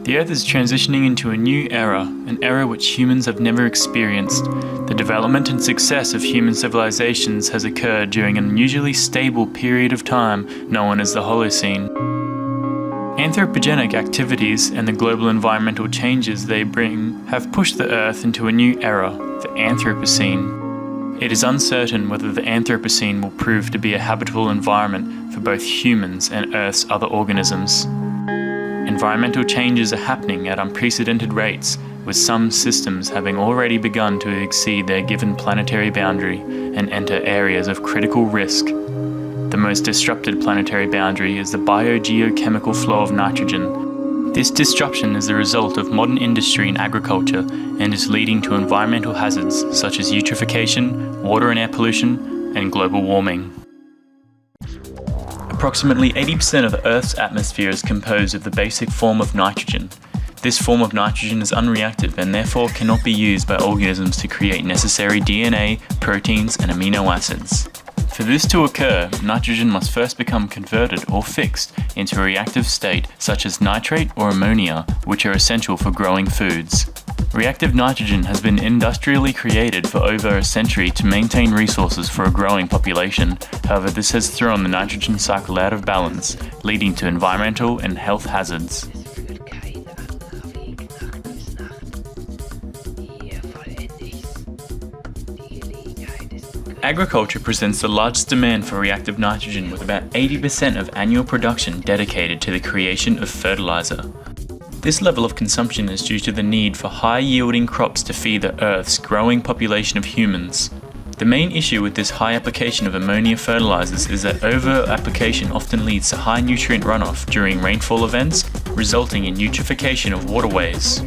The Earth is transitioning into a new era, an era which humans have never experienced. The development and success of human civilizations has occurred during an unusually stable period of time known as the Holocene. Anthropogenic activities and the global environmental changes they bring have pushed the Earth into a new era, the Anthropocene. It is uncertain whether the Anthropocene will prove to be a habitable environment for both humans and Earth's other organisms. Environmental changes are happening at unprecedented rates, with some systems having already begun to exceed their given planetary boundary and enter areas of critical risk. The most disrupted planetary boundary is the biogeochemical flow of nitrogen. This disruption is the result of modern industry and agriculture and is leading to environmental hazards such as eutrophication, water and air pollution, and global warming. Approximately 80% of the Earth's atmosphere is composed of the basic form of nitrogen. This form of nitrogen is unreactive and therefore cannot be used by organisms to create necessary DNA, proteins, and amino acids. For this to occur, nitrogen must first become converted or fixed into a reactive state such as nitrate or ammonia, which are essential for growing foods. Reactive nitrogen has been industrially created for over a century to maintain resources for a growing population. However, this has thrown the nitrogen cycle out of balance, leading to environmental and health hazards. Agriculture presents the largest demand for reactive nitrogen, with about 80% of annual production dedicated to the creation of fertilizer. This level of consumption is due to the need for high-yielding crops to feed the Earth's growing population of humans. The main issue with this high application of ammonia fertilizers is that over-application often leads to high nutrient runoff during rainfall events, resulting in eutrophication of waterways.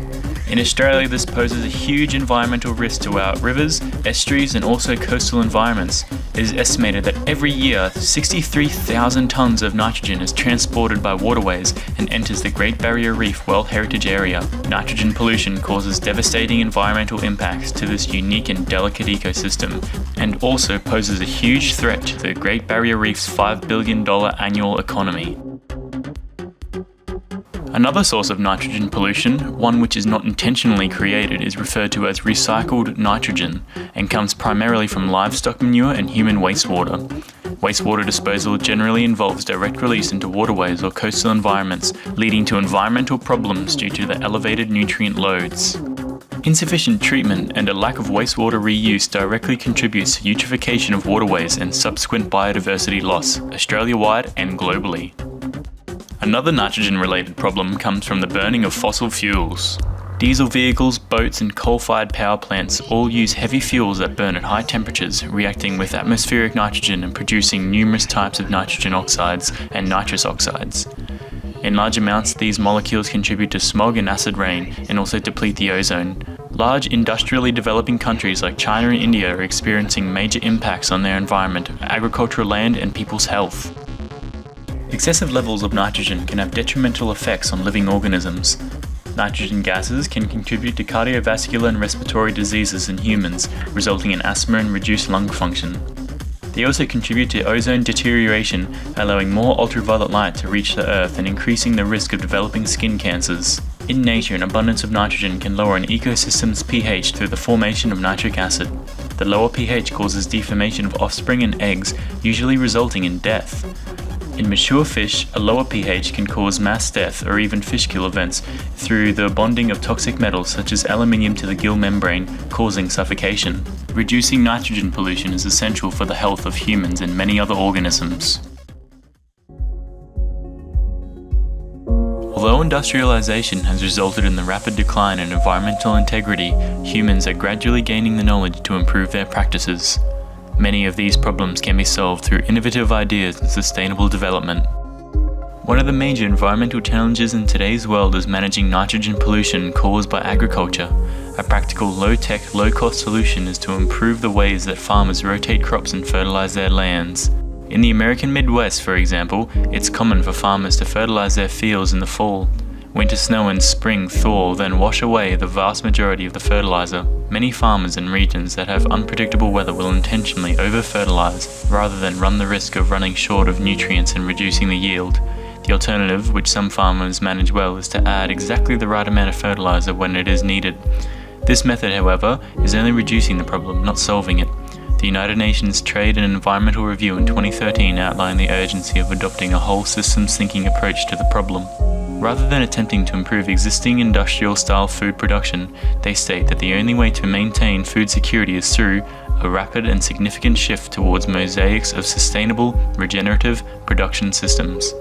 In Australia, this poses a huge environmental risk to our rivers, estuaries, and also coastal environments. It is estimated that every year, 63,000 tons of nitrogen is transported by waterways and enters the Great Barrier Reef World Heritage Area. Nitrogen pollution causes devastating environmental impacts to this unique and delicate ecosystem, and also poses a huge threat to the Great Barrier Reef's $5 billion annual economy. Another source of nitrogen pollution, one which is not intentionally created, is referred to as recycled nitrogen and comes primarily from livestock manure and human wastewater. Wastewater disposal generally involves direct release into waterways or coastal environments, leading to environmental problems due to the elevated nutrient loads. Insufficient treatment and a lack of wastewater reuse directly contributes to eutrophication of waterways and subsequent biodiversity loss, Australia-wide and globally. Another nitrogen-related problem comes from the burning of fossil fuels. Diesel vehicles, boats, and coal-fired power plants all use heavy fuels that burn at high temperatures, reacting with atmospheric nitrogen and producing numerous types of nitrogen oxides and nitrous oxides. In large amounts, these molecules contribute to smog and acid rain and also deplete the ozone. Large industrially developing countries like China and India are experiencing major impacts on their environment, agricultural land, and people's health. Excessive levels of nitrogen can have detrimental effects on living organisms. Nitrogen gases can contribute to cardiovascular and respiratory diseases in humans, resulting in asthma and reduced lung function. They also contribute to ozone deterioration, allowing more ultraviolet light to reach the Earth and increasing the risk of developing skin cancers. In nature, an abundance of nitrogen can lower an ecosystem's pH through the formation of nitric acid. The lower pH causes deformation of offspring and eggs, usually resulting in death. In mature fish, a lower pH can cause mass death or even fish kill events through the bonding of toxic metals such as aluminium to the gill membrane, causing suffocation. Reducing nitrogen pollution is essential for the health of humans and many other organisms. Although industrialization has resulted in the rapid decline in environmental integrity, humans are gradually gaining the knowledge to improve their practices. Many of these problems can be solved through innovative ideas and sustainable development. One of the major environmental challenges in today's world is managing nitrogen pollution caused by agriculture. A practical, low-tech, low-cost solution is to improve the ways that farmers rotate crops and fertilize their lands. In the American Midwest, for example, it's common for farmers to fertilize their fields in the fall. Winter snow and spring thaw then wash away the vast majority of the fertilizer. Many farmers in regions that have unpredictable weather will intentionally over-fertilize rather than run the risk of running short of nutrients and reducing the yield. The alternative, which some farmers manage well, is to add exactly the right amount of fertilizer when it is needed. This method, however, is only reducing the problem, not solving it. The United Nations Trade and Environmental Review in 2013 outlined the urgency of adopting a whole systems thinking approach to the problem. Rather than attempting to improve existing industrial-style food production, they state that the only way to maintain food security is through a rapid and significant shift towards mosaics of sustainable, regenerative production systems.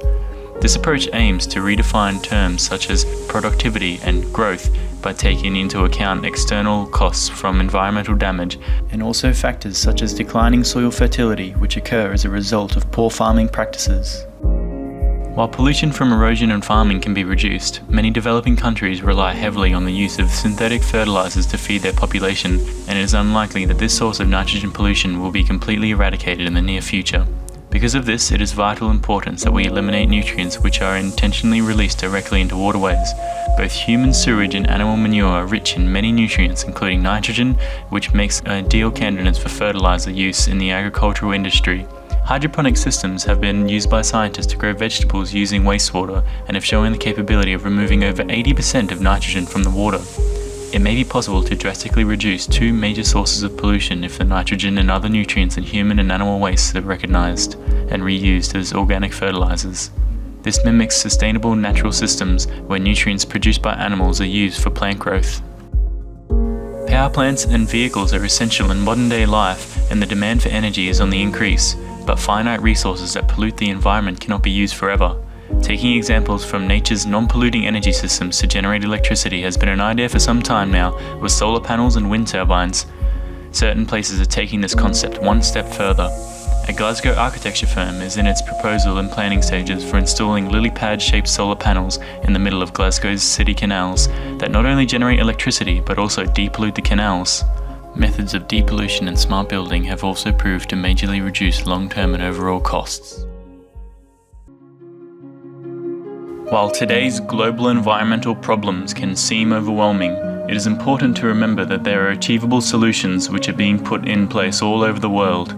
This approach aims to redefine terms such as productivity and growth by taking into account external costs from environmental damage and also factors such as declining soil fertility which occur as a result of poor farming practices. While pollution from erosion and farming can be reduced, many developing countries rely heavily on the use of synthetic fertilizers to feed their population, and it is unlikely that this source of nitrogen pollution will be completely eradicated in the near future. Because of this, it is vital importance that we eliminate nutrients which are intentionally released directly into waterways. Both human sewage and animal manure are rich in many nutrients, including nitrogen, which makes ideal candidates for fertilizer use in the agricultural industry. Hydroponic systems have been used by scientists to grow vegetables using wastewater and have shown the capability of removing over 80% of nitrogen from the water. It may be possible to drastically reduce two major sources of pollution if the nitrogen and other nutrients in human and animal wastes are recognized and reused as organic fertilizers. This mimics sustainable natural systems where nutrients produced by animals are used for plant growth. Power plants and vehicles are essential in modern-day life, and the demand for energy is on the increase, but finite resources that pollute the environment cannot be used forever. Taking examples from nature's non-polluting energy systems to generate electricity has been an idea for some time now, with solar panels and wind turbines. Certain places are taking this concept one step further. A Glasgow architecture firm is in its proposal and planning stages for installing lily pad-shaped solar panels in the middle of Glasgow's city canals that not only generate electricity but also depollute the canals. Methods of depollution and smart building have also proved to majorly reduce long-term and overall costs. While today's global environmental problems can seem overwhelming, it is important to remember that there are achievable solutions which are being put in place all over the world.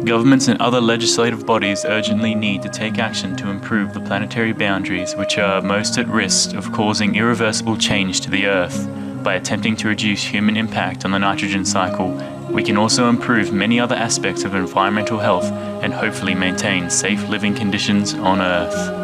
Governments and other legislative bodies urgently need to take action to improve the planetary boundaries which are most at risk of causing irreversible change to the Earth. By attempting to reduce human impact on the nitrogen cycle, we can also improve many other aspects of environmental health and hopefully maintain safe living conditions on Earth.